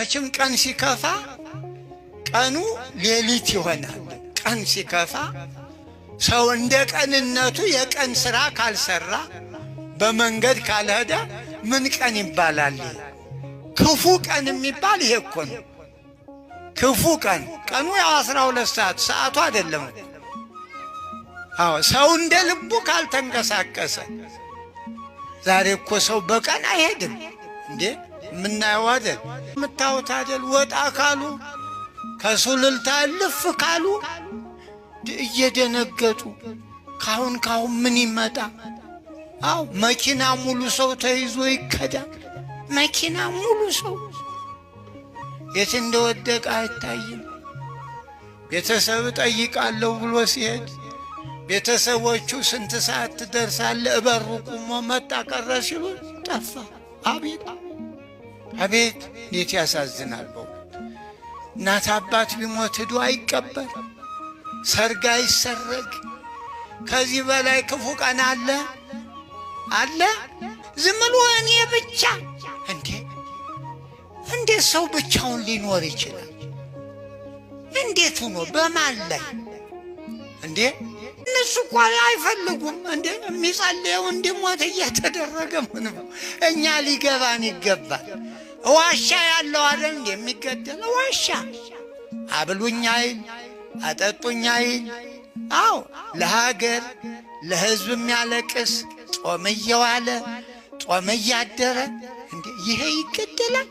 መቼም ቀን ሲከፋ ቀኑ ሌሊት ይሆናል። ቀን ሲከፋ ሰው እንደ ቀንነቱ የቀን ሥራ ካልሰራ በመንገድ ካልሄደ ምን ቀን ይባላል? ክፉ ቀን የሚባል ይሄ እኮ ነው። ክፉ ቀን ቀኑ ያው 12 ሰዓት ሰዓቱ አይደለም። አዎ ሰው እንደ ልቡ ካልተንቀሳቀሰ ዛሬ እኮ ሰው በቀን አይሄድም እንዴ? ምናየው አይደል? ምታውት አይደል? ወጣ ካሉ ከሱልልታ ልፍ ካሉ እየደነገጡ ካሁን ምን ይመጣ? አው መኪና ሙሉ ሰው ተይዞ ይከዳል። መኪና ሙሉ ሰው የት እንደወደቀ አይታይም። ቤተሰብ ጠይቃለሁ ብሎ ሲሄድ ቤተሰቦቹ ስንት ሰዓት ትደርሳለህ? በሩ ቆሞ መጣ ቀረ ሲሉ ጠፋ። አቤት አቤት እንዴት ያሳዝናል! እናት አባት ቢሞት ሄዶ አይቀበር፣ ሰርግ አይሰረግ። ከዚህ በላይ ክፉ ቀን አለ አለ? ዝም ብሎ እኔ ብቻ እንዴት ሰው ብቻውን ሊኖር ይችላል? እንዴት ሆኖ በማን ላይ እንዴ? እነሱ እኮ አይፈልጉም እንዴ? የሚጸልየው እንዲሞት እየተደረገ ምን ነው? እኛ ሊገባን ይገባል። ዋሻ ያለው አይደል እንደሚገደል ዋሻ አብሉኝ አይል አጠጡኝ አይል። አዎ ለሀገር ለሕዝብ የሚያለቅስ ጾም እየዋለ ጾም እያደረ እንዴ ይሄ ይገደላል?